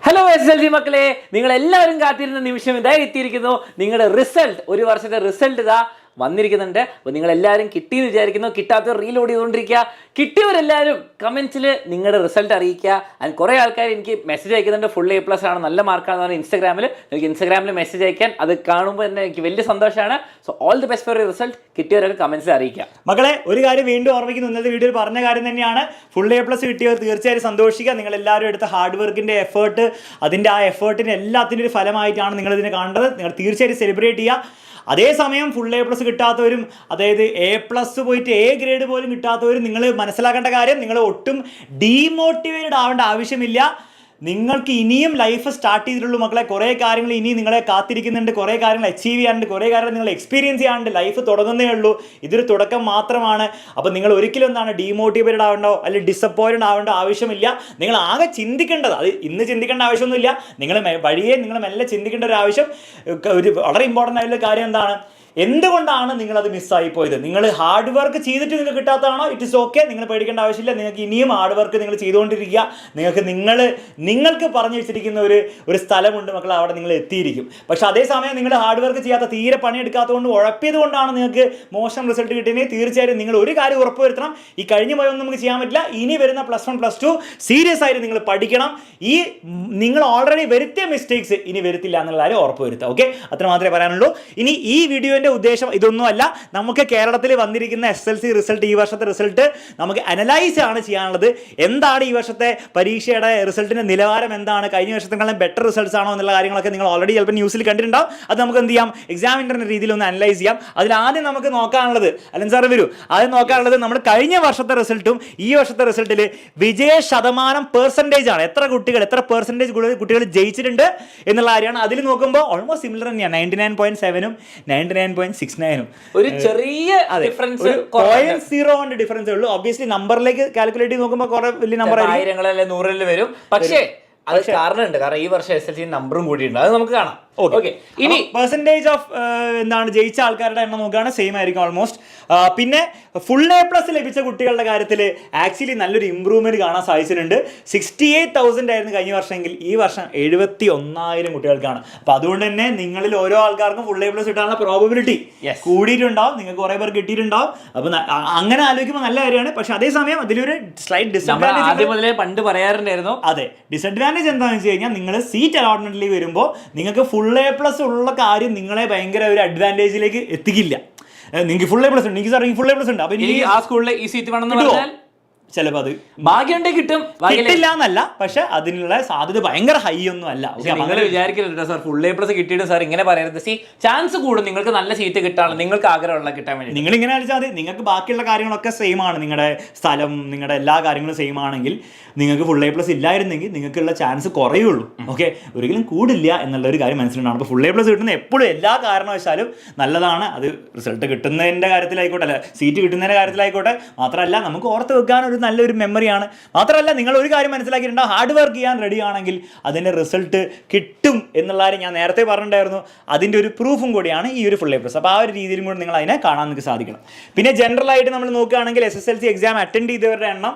Hello SSLC മക്കളെ, നിങ്ങൾ എല്ലാവരും കാത്തിരുന്ന നിമിഷം ഇതായി എത്തിയിരിക്കുന്നു. നിങ്ങളുടെ റിസൾട്ട്, ഒരു വർഷത്തെ റിസൾട്ട് ഇതാ വന്നിരിക്കുന്നുണ്ട്. അപ്പോൾ നിങ്ങളെല്ലാവരും കിട്ടിയെന്ന് വിചാരിക്കുന്നു. കിട്ടാത്തവർ റീലോഡ് ചെയ്തുകൊണ്ടിരിക്കുക. കിട്ടിയവരെല്ലാവരും കമൻസിൽ നിങ്ങളുടെ റിസൾട്ട് അറിയിക്കുക. ആൻഡ് കുറേ ആൾക്കാർ എനിക്ക് മെസ്സേജ് അയക്കുന്നുണ്ട്. ഫുൾ A+ ആണ്, നല്ല മാർക്കാണെന്ന് പറഞ്ഞാൽ ഇൻസ്റ്റാഗ്രാമിൽ. എനിക്ക് ഇൻസ്റ്റാഗ്രാമിൽ മെസ്സേജ് അയക്കാൻ, അത് കാണുമ്പോൾ തന്നെ എനിക്ക് വലിയ സന്തോഷമാണ്. So all the best for your result. കിട്ടിയവരൊക്കെ കമൻസിൽ അറിയിക്കുക. മക്കളെ, ഒരു കാര്യം വീണ്ടും ഓർമ്മിക്കുന്നു, ഇന്നത്തെ വീഡിയോയിൽ പറഞ്ഞ കാര്യം തന്നെയാണ്. ഫുൾ A+ കിട്ടിയവർ തീർച്ചയായും സന്തോഷിക്കുക. നിങ്ങൾ എല്ലാവരും എടുത്ത ഹാർഡ് വർക്കിൻ്റെ എഫേർട്ട്, അതിൻ്റെ ആ എഫേർട്ടിന് എല്ലാത്തിൻ്റെ ഒരു ഫലമായിട്ടാണ് നിങ്ങളിതിനെ കാണേണ്ടത്. നിങ്ങൾ തീർച്ചയായും സെലിബ്രേറ്റ് ചെയ്യുക. അതേസമയം ഫുൾ A+ കിട്ടാത്തവരും, അതായത് A+ പോയിട്ട് A ഗ്രേഡ് പോലും കിട്ടാത്തവരും, നിങ്ങൾ മനസ്സിലാക്കേണ്ട കാര്യം, നിങ്ങൾ ഒട്ടും ഡീമോട്ടിവേറ്റഡ് ആവേണ്ട ആവശ്യമില്ല. നിങ്ങൾക്ക് ഇനിയും ലൈഫ് സ്റ്റാർട്ട് ചെയ്തിട്ടുള്ളൂ മക്കളെ. കുറേ കാര്യങ്ങൾ ഇനി നിങ്ങളെ കാത്തിരിക്കുന്നുണ്ട്, കുറേ കാര്യങ്ങൾ അച്ചീവ് ചെയ്യാനുണ്ട്, കുറേ കാര്യങ്ങൾ നിങ്ങൾ എക്സ്പീരിയൻസ് ചെയ്യാനുണ്ട്. ലൈഫ് തുടങ്ങുന്നേ ഉള്ളൂ, ഇതൊരു തുടക്കം മാത്രമാണ്. അപ്പോൾ നിങ്ങൾ ഒരിക്കലും എന്താണ് ഡീമോട്ടിവേറ്റഡ് ആവേണ്ടോ അല്ലെങ്കിൽ ഡിസപ്പോയിൻറ്റഡ് ആവേണ്ട ആവശ്യമില്ല. നിങ്ങൾ ആകെ ചിന്തിക്കേണ്ടത്, അത് ഇന്ന് ചിന്തിക്കേണ്ട ആവശ്യമൊന്നുമില്ല, നിങ്ങൾ വഴിയെ നിങ്ങൾ മെല്ലെ ചിന്തിക്കേണ്ട ഒരു ആവശ്യം, ഒരു വളരെ ഇമ്പോർട്ടൻ്റ് ആയിട്ടുള്ള കാര്യം എന്താണ്, എന്തുകൊണ്ടാണ് നിങ്ങളത് മിസ്സായി പോയത്? നിങ്ങൾ ഹാർഡ് വർക്ക് ചെയ്തിട്ട് നിങ്ങൾക്ക് കിട്ടാത്തതാണോ? ഇറ്റ് ഇസ് ഓക്കെ, നിങ്ങൾ പേടിക്കേണ്ട ആവശ്യമില്ല. നിങ്ങൾക്ക് ഇനിയും ഹാർഡ് വർക്ക് നിങ്ങൾ ചെയ്തുകൊണ്ടിരിക്കുക. നിങ്ങൾക്ക് പറഞ്ഞു വെച്ചിരിക്കുന്ന ഒരു സ്ഥലമുണ്ട് മക്കൾ, അവിടെ നിങ്ങൾ എത്തിയിരിക്കും. പക്ഷേ അതേസമയം നിങ്ങൾ ഹാർഡ് വർക്ക് ചെയ്യാത്ത, തീരെ പണിയെടുക്കാത്തതുകൊണ്ട്, ഉഴപ്പിയത് കൊണ്ടാണ് നിങ്ങൾക്ക് മോശം റിസൾട്ട് കിട്ടിയതെങ്കിൽ തീർച്ചയായും നിങ്ങൾ ഒരു കാര്യം ഉറപ്പുവരുത്തണം, ഈ കഴിഞ്ഞു പോയൊന്നും നമുക്ക് ചെയ്യാൻ പറ്റില്ല. ഇനി വരുന്ന +1 +2 സീരിയസ് ആയിട്ട് നിങ്ങൾ പഠിക്കണം. ഈ നിങ്ങൾ ഓൾറെഡി വരുത്തിയ മിസ്റ്റേക്സ് ഇനി വരുത്തില്ല എന്നുള്ള കാര്യം ഉറപ്പുവരുത്തുക. ഓക്കെ, അത്ര മാത്രമേ പറയാനുള്ളൂ. ഇനി ഈ വീഡിയോ ഉദ്ദേശം ഇതൊന്നുമല്ല. നമുക്ക് കേരളത്തിൽ വന്നിരിക്കുന്ന SSLC റിസൾട്ട്, ഈ വർഷത്തെ റിസൾട്ട് നമുക്ക് അനലൈസ് ആണ് ചെയ്യാനുള്ളത്. എന്താണ് ഈ വർഷത്തെ പരീക്ഷയുടെ റിസൾട്ടിന്റെ നിലവാരം, എന്താണ് കഴിഞ്ഞ വർഷത്തെക്കാളും ബെറ്റർ റിസൾട്ട്സ് ആണോ എന്നുള്ള കാര്യങ്ങളൊക്കെ നിങ്ങൾ ഓൾറെഡി ചിലപ്പോൾ ന്യൂസിൽ കണ്ടിട്ടുണ്ടാവും. അത് നമുക്ക് എന്ത് ചെയ്യാം, എക്സാമിൻ്റെ രീതിയിൽ ഒന്ന് അനലൈസ് ചെയ്യാം. അതിൽ ആദ്യം നമുക്ക് നോക്കാനുള്ളത്, അലൻ സാർ വരൂ, ആദ്യം നോക്കാനുള്ളത് നമ്മൾ കഴിഞ്ഞ വർഷത്തെ റിസൾട്ടും ഈ വർഷത്തെ റിസൾട്ടിൽ വിജയ ശതമാനം പെർസെൻറ്റേജ് ആണ്. എത്ര പെർസെൻറ്റേജ് കുട്ടികൾ ജയിച്ചിട്ടുണ്ട് എന്നുള്ള കാര്യമാണ്. അതിൽ നോക്കുമ്പോൾ ഓൾമോസ്റ്റ് സിമിലർ തന്നെയാണ്. 99.7ഉം 99.69ഉം ഒരു ചെറിയ ഡിഫറൻസ്, 0.0 ഡിഫറൻസ് ഉള്ളൂ. ഒബ്വിയസ്ലി നമ്പറിലേക്ക് കാൽക്കുലേറ്റ് ചെയ്ത് നോക്കുമ്പോൾ കുറെ വലിയ നമ്പർ ആയിരങ്ങളല്ലേ നൂറിൽ വരും. പക്ഷേ അത് കാരണമുണ്ട്, കാരണം ഈ വർഷം SSLC നമ്പറും കൂടിയിട്ടുണ്ട്. അത് നമുക്ക് കാണാം. ഓക്കെ, ഇനി പെർസെൻറ്റേജ് ഓഫ് എന്താണ് ജയിച്ച ആൾക്കാരുടെ എണ്ണം നോക്കുകയാണ്, സെയിം ആയിരിക്കും ഓൾമോസ്റ്റ്. പിന്നെ ഫുൾ A+ ലഭിച്ച കുട്ടികളുടെ കാര്യത്തിൽ ആക്ച്വലി നല്ലൊരു ഇമ്പ്രൂവ്മെന്റ് കാണാൻ സാധിച്ചിട്ടുണ്ട്. 68,000 ആയിരുന്നു കഴിഞ്ഞ വർഷമെങ്കിൽ ഈ വർഷം 71,000 കുട്ടികൾക്കാണ്. അപ്പോൾ അതുകൊണ്ട് തന്നെ നിങ്ങളിൽ ഓരോ ആൾക്കാർക്കും ഫുൾ A+ കിട്ടാനുള്ള പ്രോബബിലിറ്റി കൂടിയിട്ടുണ്ടാവും. നിങ്ങൾക്ക് കുറേ പേർ കിട്ടിയിട്ടുണ്ടാവും. അപ്പോൾ അങ്ങനെ ആലോചിക്കുമ്പോൾ നല്ല കാര്യമാണ്. പക്ഷെ അതേസമയം അതിലൊരു സ്ലൈറ്റ് ഡിസഡ്വാൻറ്റേജ് ആദ്യം മുതലേ പണ്ട് പറയാറുണ്ടായിരുന്നു. അതെ, ഡിസഡ്വാൻറ്റേജ് എന്താണെന്ന് വെച്ച് കഴിഞ്ഞാൽ, നിങ്ങൾ സീറ്റ് അലോട്ട്മെന്റിൽ വരുമ്പോൾ നിങ്ങൾക്ക് ഫുൾ A+ ഉള്ള കാര്യം നിങ്ങളെ ഭയങ്കര ഒരു അഡ്വാൻറ്റേജിലേക്ക് എത്തിക്കില്ല. നിങ്ങൾക്ക് ഫുൾ A+ ഉണ്ട്, എനിക്ക് സാർ ഫുൾ A+ ഉണ്ട്, അപ്പൊ എനിക്ക് ആ സ്കൂളിൽ ഈ സീറ്റ് വേണമെന്ന് പറഞ്ഞാൽ ചിലപ്പോൾ അത് ഭാഗ്യമുണ്ടെങ്കിൽ കിട്ടും, കിട്ടില്ല എന്നല്ല, പക്ഷെ അതിനുള്ള സാധ്യത ഭയങ്കര ഹൈ ഒന്നും അല്ല. നിങ്ങൾ വിചാരിക്കരുത് സാർ ഫുൾ A+ കിട്ടിയിട്ട് സാർ ഇങ്ങനെ പറയരുത്. ചാൻസ് കൂടും, നിങ്ങൾക്ക് നല്ല സീറ്റ് കിട്ടാണ്, നിങ്ങൾക്ക് ആഗ്രഹമുള്ള കിട്ടാൻ വേണ്ടി. നിങ്ങൾ ഇങ്ങനെ അടിച്ചാൽ മതി. നിങ്ങൾക്ക് ബാക്കിയുള്ള കാര്യങ്ങളൊക്കെ സെയിം ആണ്, നിങ്ങളുടെ സ്ഥലം, നിങ്ങളുടെ എല്ലാ കാര്യങ്ങളും സെയിം ആണെങ്കിൽ, നിങ്ങൾക്ക് ഫുൾ A+ ഇല്ലായിരുന്നെങ്കിൽ നിങ്ങൾക്കുള്ള ചാൻസ് കുറയുള്ളൂ. ഓക്കെ, ഒരിക്കലും കൂടില്ല എന്നുള്ള ഒരു കാര്യം മനസ്സിലുണ്ടാണ്. അപ്പോൾ ഫുൾ A+ കിട്ടുന്ന എപ്പോഴും എല്ലാ കാരണവശാലും നല്ലതാണ്. അത് റിസൾട്ട് കിട്ടുന്നതിൻ്റെ കാര്യത്തിലായിക്കോട്ടെ, അല്ല സീറ്റ് കിട്ടുന്നതിൻ്റെ കാര്യത്തിലായിക്കോട്ടെ. മാത്രമല്ല നമുക്ക് ഓർത്ത് വെക്കാൻ ഒരു നല്ലൊരു മെമ്മറിയാണ്. മാത്രമല്ല നിങ്ങൾ ഒരു കാര്യം മനസ്സിലാക്കിയിട്ടുണ്ടാവും, ഹാർഡ് വർക്ക് ചെയ്യാൻ റെഡി ആണെങ്കിൽ അതിൻ്റെ റിസൾട്ട് കിട്ടും എന്നുള്ള കാര്യം ഞാൻ നേരത്തെ പറഞ്ഞിട്ടുണ്ടായിരുന്നു. അതിൻ്റെ ഒരു പ്രൂഫും കൂടിയാണ് ഈ ഒരു ഫുൾ A+. അപ്പോൾ ആ ഒരു രീതിയിലും കൂടി നിങ്ങൾ അതിനെ കാണാൻ നിങ്ങൾക്ക് സാധിക്കണം. പിന്നെ ജനറലായിട്ട് നമ്മൾ നോക്കുകയാണെങ്കിൽ SSLC എക്സാം അറ്റൻഡ് ചെയ്തവരുടെ എണ്ണം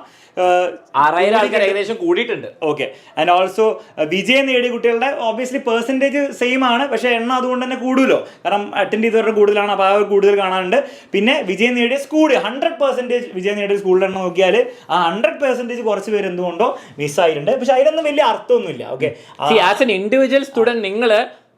6,000 ആൾക്കാർ ഏകദേശം കൂടിയിട്ടുണ്ട്. ഓക്കെ, ആൻഡ് ഓൾസോ വിജയം നേടിയ കുട്ടികളുടെ ഓബ്വിയസ്ലി പെർസെൻറ്റേജ് സെയിം ആണ്, പക്ഷേ എണ്ണം അതുകൊണ്ട് തന്നെ കൂടുമല്ലോ, കാരണം അറ്റൻഡ് ചെയ്തവരുടെ കൂടുതലാണ്. അപ്പോൾ ആ കൂടുതൽ കാണാനുണ്ട്. പിന്നെ വിജയം നേടിയ സ്കൂൾ 100% വിജയം നേടിയ സ്കൂളിൻ്റെ എണ്ണം നോക്കിയാൽ ആ 100% കുറച്ച് പേര് എന്തുകൊണ്ടോ മിസ്സായിട്ടുണ്ട്. പക്ഷെ അതിനൊന്നും വലിയ അർത്ഥമൊന്നുമില്ല. Okay, as an individual student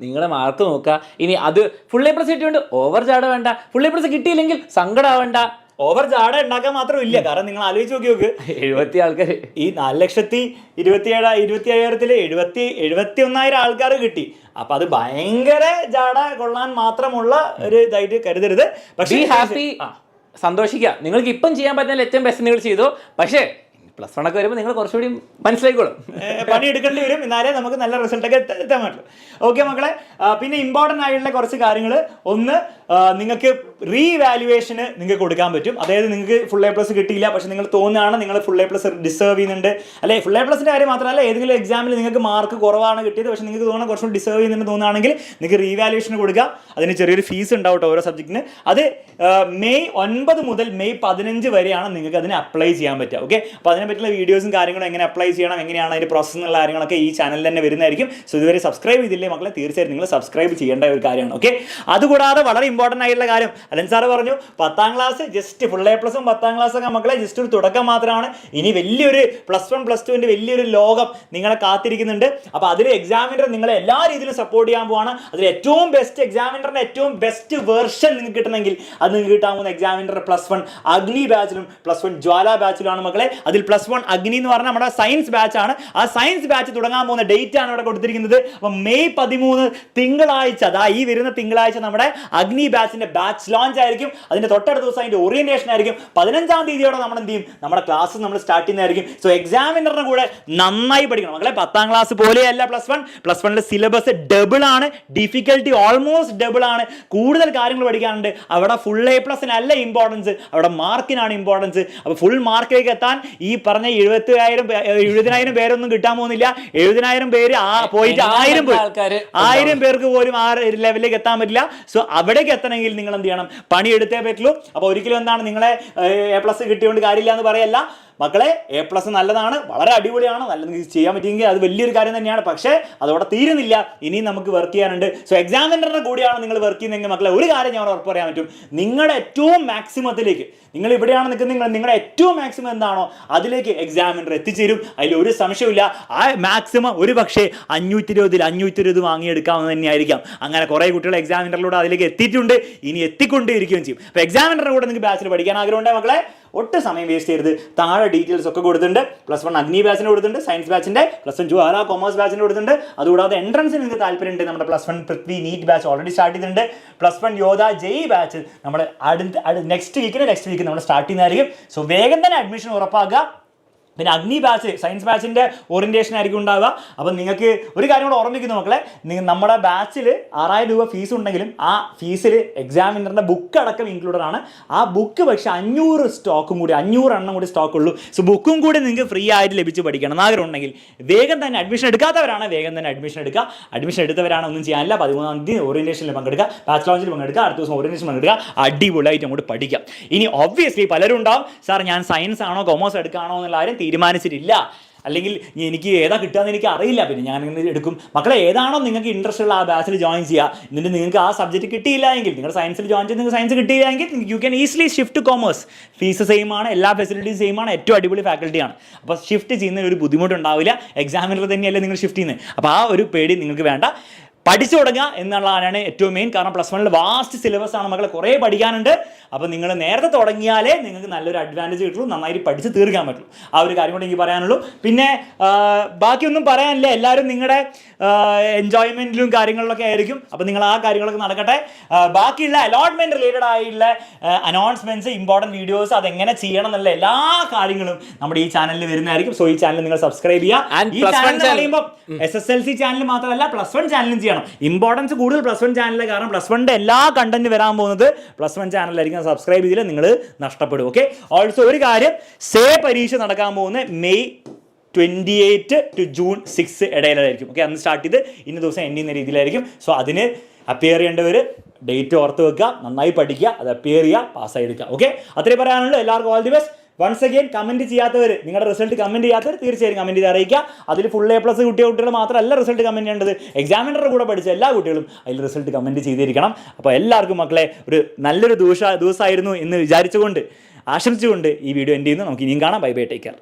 നിങ്ങളുടെ മാർക്ക് നോക്കുക. ഇനി അത് ഫുൾ A+ കിട്ടിയുണ്ട് ഓവർ ചാട വേണ്ട, ഫുൾ A+ കിട്ടിയില്ലെങ്കിൽ സങ്കടമാവേണ്ട. ഓവർ ജാട ഉണ്ടാക്കാൻ മാത്രമില്ല, കാരണം നിങ്ങൾ ആലോചിച്ച് നോക്കി 70 ആൾക്കാർ ഈ 4,27,25,000 71,000 ആൾക്കാർ കിട്ടി. അപ്പൊ അത് ഭയങ്കര ജാട കൊള്ളാൻ മാത്രമുള്ള ഒരു ഇതായിട്ട് കരുതരുത്. പക്ഷേ ഹാപ്പി, സന്തോഷിക്കുക. നിങ്ങൾക്ക് ഇപ്പം ചെയ്യാൻ പറ്റുന്ന ഏറ്റവും ബെസ്റ്റ് നിങ്ങൾ ചെയ്തു. പക്ഷേ +1 ഒക്കെ വരുമ്പോൾ നിങ്ങൾ കുറച്ചുകൂടി മനസ്സിലായിക്കോളും, പണി എടുക്കേണ്ടി വരും, എന്നാലേ നമുക്ക് നല്ല റിസൾട്ടൊക്കെ എത്താൻ പറ്റുള്ളൂ. ഓക്കെ മക്കളെ, പിന്നെ ഇമ്പോർട്ടൻ്റ് ആയിട്ടുള്ള കുറച്ച് കാര്യങ്ങൾ, ഒന്ന് നിങ്ങൾക്ക് റീവാലുവേഷന് നിങ്ങൾക്ക് കൊടുക്കാൻ പറ്റും. അതായത് നിങ്ങൾക്ക് ഫുൾ A+ കിട്ടിയില്ല, പക്ഷെ നിങ്ങൾ തോന്നുകയാണ് നിങ്ങൾ ഫുൾ A+ ഡിസേർവ് ചെയ്യുന്നുണ്ട്, അല്ലെ ഫുൾ A+ന്റെ കാര്യം മാത്രമല്ല, ഏതെങ്കിലും എക്സാമിൽ നിങ്ങൾക്ക് മാർക്ക് കുറവാണ് കിട്ടിയത്, പക്ഷെ നിങ്ങൾക്ക് തോന്നുന്ന കുറച്ചുകൂടി ഡിസേർവ് ചെയ്യുന്നുണ്ട് തോന്നുകയാണെങ്കിൽ നിങ്ങൾക്ക് റീവാലുവേഷന് കൊടുക്കുക. അതിന് ചെറിയൊരു ഫീസ് ഉണ്ടാവും ഓരോ സബ്ജക്റ്റിന്. അത് മെയ് 9 മുതൽ മെയ് 15 വരെയാണ് നിങ്ങൾക്ക് അതിന് അപ്ലൈ ചെയ്യാൻ പറ്റുക. ഓക്കെ, അപ്പോൾ അതിനെ പറ്റുന്ന വീഡിയോസും കാര്യങ്ങളും എങ്ങനെ അപ്ലൈ ചെയ്യണം, എങ്ങനെയാണ് അതിൻ്റെ പ്രോസസ്സ് എന്നുള്ള കാര്യങ്ങളൊക്കെ ഈ ചാനലിൽ തന്നെ വരുന്നതായിരിക്കും. സോ ഇതുവരെ സബ്സ്ക്രൈബ് ചെയ്തില്ലേ മക്കളെ, തീർച്ചയായും നിങ്ങൾ സബ്സ്ക്രൈബ് ചെയ്യേണ്ട ഒരു കാര്യമാണ്. ഓക്കെ, അതുകൂടാതെ വളരെ ഇമ്പോർട്ടൻ്റ് ആയിട്ടുള്ള കാര്യം അലൻ സാറ് പറഞ്ഞു, 10ാം class just full A+ 10ാം class ഒക്കെ മക്കളെ ജസ്റ്റ് ഒരു തുടക്കം മാത്രമാണ്. ഇനി വലിയൊരു +1 +2 വലിയൊരു ലോകം നിങ്ങളെ കാത്തിരിക്കുന്നുണ്ട്. അപ്പോൾ അതിൽ എക്സാമിനർ നിങ്ങളെ എല്ലാ രീതിയിലും സപ്പോർട്ട് ചെയ്യാൻ പോവാണ്. അതിൽ ഏറ്റവും ബെസ്റ്റ് എക്സാമിനറിന്റെ ഏറ്റവും ബെസ്റ്റ് വേർഷൻ നിങ്ങൾക്ക് കിട്ടണമെങ്കിൽ അത് നിങ്ങൾക്ക് കിട്ടാൻ പോകുന്ന എക്സാമിനർ +1 അഗ്നി ബാച്ചിലും +1 ജ്വാല ബാച്ചിലുമാണ് മക്കളെ. അതിൽ +1 അഗ്നി എന്ന് പറഞ്ഞാൽ നമ്മുടെ സയൻസ് ബാച്ച് ആണ്. ആ സയൻസ് ബാച്ച് തുടങ്ങാൻ പോകുന്ന ഡേറ്റ് ആണ് ഇവിടെ കൊടുത്തിരിക്കുന്നത്. അപ്പോൾ മെയ് 13 തിങ്കളാഴ്ച, ഈ വരുന്ന തിങ്കളാഴ്ച നമ്മുടെ അഗ്നി ബാച്ചിന്റെ ബാച്ച് ലോഞ്ച് ആയിരിക്കും. അതിന്റെ തൊട്ടടുത്ത ദിവസം അതിന്റെ ഓറിയന്റേഷൻ ആയിരിക്കും. 15ാം തീയതിയോടെ നമ്മൾ എന്ത് ചെയ്യും, നമ്മുടെ ക്ലാസ് നമ്മൾ സ്റ്റാർട്ട് ചെയ്യുന്നതായിരിക്കും. സോ എക്സാമിനറിന്റെ കൂടെ നന്നായി പഠിക്കണം മക്കളെ. 10ാം ക്ലാസ് പോലെയല്ല +1 സിലബസ് ഡബിൾ ആണ്, ഡിഫിക്കൽട്ടി ഓൾമോസ്റ്റ് ഡബിൾ ആണ്. കൂടുതൽ കാര്യങ്ങൾ പഠിക്കാനുണ്ട്. അവിടെ ഫുൾ A+ അല്ല ഇമ്പോർട്ടൻസ്, അവിടെ മാർക്കിനാണ് ഇമ്പോർട്ടൻസ്. അപ്പോൾ ഫുൾ മാർക്കിലേക്ക് എത്താൻ ഈ പറഞ്ഞ 70,000 പേരൊന്നും കിട്ടാൻ പോകുന്നില്ല. 70,000 പേര് പോയിട്ട് 1000 പേർക്ക് പോലും ആ ലെവലിലേക്ക് എത്താൻ പറ്റില്ല. സോ അവിടേക്ക് എത്തണമെങ്കിൽ നിങ്ങൾ എന്ത് ചെയ്യണം, പണിയെടുത്തേ പറ്റുള്ളൂ. അപ്പോൾ ഒരിക്കലും എന്താണ് നിങ്ങളെ A+ കിട്ടിയോണ്ട് കാര്യമില്ല എന്ന് പറയല്ല മക്കളെ. A+ നല്ലതാണ്, വളരെ അടിപൊളിയാണ്, നല്ല ചെയ്യാൻ പറ്റിയെങ്കിൽ അത് വലിയൊരു കാര്യം തന്നെയാണ്. പക്ഷേ അതോടെ തീരുന്നില്ല, ഇനിയും നമുക്ക് വർക്ക് ചെയ്യാനുണ്ട്. സോ എക്സാമിനറിന്റെ കൂടിയാണ് നിങ്ങൾ വർക്ക് ചെയ്യുന്നതെങ്കിൽ മക്കളെ ഒരു കാര്യം ഞാൻ ഉറപ്പ് പറയാൻ പറ്റും, നിങ്ങളുടെ ഏറ്റവും മാക്സിമത്തിലേക്ക്, നിങ്ങൾ ഇവിടെയാണ് നിൽക്കുന്നത്, നിങ്ങളുടെ ഏറ്റവും മാക്സിമം എന്താണോ അതിലേക്ക് എക്സാമിനർ എത്തിച്ചേരും. അതിൽ ഒരു സംശയമില്ല. ആ മാക്സിമം ഒരു പക്ഷേ 520 വാങ്ങിയെടുക്കാമെന്ന് തന്നെയായിരിക്കാം. അങ്ങനെ കുറേ കുട്ടികൾ എക്സാമിനറിലൂടെ അതിലേക്ക് എത്തിയിട്ടുണ്ട്, ഇനി എത്തിക്കൊണ്ടേയിരിക്കുകയും ചെയ്യും. അപ്പോൾ എക്സാമിനറിന്റെ കൂടെ നിങ്ങൾക്ക് ബാച്ചിൽ പഠിക്കാൻ ആഗ്രഹമുണ്ട് മക്കളെ, ഒട്ടും സമയം വേസ്റ്റ് ചെയ്യരുത്. താഴെ ഡീറ്റെയിൽസ് ഒക്കെ കൊടുത്തിട്ടുണ്ട്. +1 അഗ്നി ബാച്ചിന് കൊടുത്തിട്ടുണ്ട്, സയൻസ് ബാച്ചിന്റെ, +1 ജ്വാല കൊമേഴ്സ് ബാച്ചിന് കൊടുത്തിട്ടുണ്ട്. അതുകൂടാതെ എൻട്രൻസിന് നിങ്ങൾക്ക് താല്പര്യമുണ്ട്, നമ്മുടെ +1 Prithvi NEET batch already start ചെയ്തിട്ടുണ്ട്. +1 യോധ JEE ബാച്ച് നമ്മൾ നെക്സ്റ്റ് വീക്ക് നമ്മൾ സ്റ്റാർട്ട് ചെയ്യുന്നതായിരിക്കും. സോ വേഗം തന്നെ അഡ്മിഷൻ ഉറപ്പാക്കുക. പിന്നെ അഗ്നി ബാച്ച് സയൻസ് ബാച്ചിൻ്റെ ഓറിയൻറ്റേഷൻ ആയിരിക്കും ഉണ്ടാവുക. അപ്പം നിങ്ങൾക്ക് ഒരു കാര്യം കൂടെ ഓർമ്മിക്കുന്നു മക്കളെ, നമ്മുടെ ബാച്ചിൽ 6000 രൂപ ഫീസ് ഉണ്ടെങ്കിലും ആ ഫീസിൽ എക്സാമിനറിൻ്റെ ബുക്ക് അടക്കം ഇൻക്ലൂഡഡ് ആണ്. ആ ബുക്ക് പക്ഷേ 500 എണ്ണം കൂടി സ്റ്റോക്ക് ഉള്ളൂ. സോ ബുക്കും കൂടി നിങ്ങൾക്ക് ഫ്രീ ആയിട്ട് ലഭിച്ച് പഠിക്കണം എന്നാഗ്രഹം ഉണ്ടെങ്കിൽ വേഗം തന്നെ അഡ്മിഷൻ എടുക്കാത്തവരാണ് വേഗം തന്നെ അഡ്മിഷൻ എടുക്കുക. അഡ്മിഷൻ എടുത്തവരാണ് ഒന്നും ചെയ്യാനില്ല, 13ാം തീയതി ഓറിയൻറ്റേഷനിൽ പങ്കെടുക്കുക, ബാച്ച് ലോഞ്ചിൽ പങ്കെടുക്കുക, അടുത്ത ദിവസം ഓറിയൻറ്റേഷൻ പങ്കെടുക്കുക, അടിപൊളിയായിട്ട് അങ്ങോട്ട് പഠിക്കാം. ഇനി ഒബ്വിയസ്ലി പലരും ഉണ്ടാവും, സാർ ഞാൻ സയൻസ് ആണോ കൊമേഴ്സ് എടുക്കുകയാണോ എന്നുള്ള കാര്യം തീരുമാനിച്ചിട്ടില്ല, അല്ലെങ്കിൽ എനിക്ക് ഏതാ കിട്ടുകയെന്ന് എനിക്ക് അറിയില്ല, പിന്നെ ഞാൻ ഇങ്ങനെ എടുക്കും. മക്കളെ ഏതാണോ നിങ്ങൾക്ക് ഇൻട്രസ്റ്റ് ഉള്ള ആ ബാച്ചിൽ ജോയിൻ ചെയ്യുക. എന്നിട്ട് നിങ്ങൾക്ക് ആ സബ്ജക്റ്റ് കിട്ടിയില്ല എങ്കിൽ, നിങ്ങൾ സയൻസിൽ ജോയിൻ ചെയ്ത് നിങ്ങൾക്ക് സയൻസ് കിട്ടിയില്ല എങ്കിൽ you can easily shift commerce. Fees same ആണ്, എല്ലാ ഫെസിലിറ്റീസ് സെയിം ആണ്, ഏറ്റവും അടിപൊളി ഫാക്കൽറ്റിയാണ്. അപ്പോൾ ഷിഫ്റ്റ് ചെയ്യുന്നതിന് ഒരു ബുദ്ധിമുട്ടുണ്ടാവില്ല. എക്സാമിനർ തന്നെയല്ലേ നിങ്ങൾ ഷിഫ്റ്റ് ചെയ്യുന്നത്. അപ്പോൾ ആ ഒരു പേടി നിങ്ങൾക്ക് വേണ്ട. പഠിച്ചു തുടങ്ങുക എന്നുള്ളതാണ് ഏറ്റവും മെയിൻ. കാരണം +1 വാസ്റ്റ് സിലബസ് ആണ് മക്കളെ, കുറേ പഠിക്കാനുണ്ട്. അപ്പോൾ നിങ്ങൾ നേരത്തെ തുടങ്ങിയാലേ നിങ്ങൾക്ക് നല്ലൊരു അഡ്വാൻറ്റേജ് കിട്ടുള്ളൂ, നന്നായിട്ട് പഠിച്ച് തീർക്കാൻ പറ്റുള്ളൂ. ആ ഒരു കാര്യം കൂടെ എനിക്ക് പറയാനുള്ളൂ. പിന്നെ ബാക്കിയൊന്നും പറയാനില്ല, എല്ലാവരും നിങ്ങളുടെ എൻജോയ്മെൻറ്റിലും കാര്യങ്ങളിലൊക്കെ ആയിരിക്കും. അപ്പോൾ നിങ്ങൾ ആ കാര്യങ്ങളൊക്കെ നടക്കട്ടെ. ബാക്കിയുള്ള അലോട്ട്മെൻറ്റ് റിലേറ്റഡ് ആയിട്ടുള്ള അനൗൺസ്മെൻറ്റ്സ്, ഇമ്പോർട്ടൻറ്റ് വീഡിയോസ്, അതെങ്ങനെ ചെയ്യണം എന്നുള്ള എല്ലാ കാര്യങ്ങളും നമ്മുടെ ഈ ചാനലിൽ വരുന്നതായിരിക്കും. സോ ഈ ചാനൽ നിങ്ങൾ സബ്സ്ക്രൈബ് ചെയ്യുക. ഈ ചാനൽ എന്ന് പറയുമ്പോൾ SSLC ചാനൽ മാത്രമല്ല +1 ചാനലും ചെയ്യണം. ഇമ്പോർട്ടൻസ് കൂടുതൽ +1 ചാനലിൽ, കാരണം +1ന്റെ എല്ലാ കണ്ടന്റ് വരാൻ പോകുന്നത് +1 ചാനലിലായിരിക്കും. സബ്സ്ക്രൈബ് ചെയ്തില്ല നിങ്ങൾ നഷ്ടപ്പെടും. ഓക്കെ, ഓൾസോ ഒരു കാര്യം, പരീക്ഷ നടക്കാൻ പോകുന്ന മെയ് 28 to June 6 ഇടയിലായിരിക്കും. ഓക്കെ, അന്ന് സ്റ്റാർട്ട് ചെയ്ത് ഇന്ന ദിവസം എൻഡ് ചെയ്യുന്ന രീതിയിലായിരിക്കും. സോ അതിന് അപ്പിയർ ചെയ്യേണ്ടവർ ഡേറ്റ് ഓർത്ത് വെക്കുക, നന്നായി പഠിക്കുക, അത് അപ്പിയർ ചെയ്യുക, പാസ്സായി എടുക്കുക. ഓക്കെ, അത്രേ പറയാനുള്ളൂ. എല്ലാവർക്കും all the best. Once again comment ചെയ്യാത്തവർ, നിങ്ങളുടെ റിസൾട്ട് കമൻറ്റ് ചെയ്യാത്തവർ തീർച്ചയായും കമൻറ്റ് ചെയ്ത് അറിയിക്കുക. അതിൽ ഫുൾ A+ കിട്ടിയ കുട്ടികൾ മാത്രമല്ല റിസൾട്ട് കമൻറ്റ് ചെയ്യേണ്ടത്, എക്സാമിനറുടെ കൂടെ പഠിച്ച എല്ലാ കുട്ടികളും അതിൽ റിസൾട്ട് കമൻറ്റ് ചെയ്തിരിക്കണം. അപ്പോൾ എല്ലാവർക്കും മക്കളെ ഒരു നല്ലൊരു ദിവസമായിരുന്നു എന്ന് വിചാരിച്ചുകൊണ്ട്, ആശംസിച്ചുകൊണ്ട് ഈ വീഡിയോ എൻഡ് ചെയ്യുന്നു. നമുക്ക് ഇനിയും കാണാം. Bye bye, take care.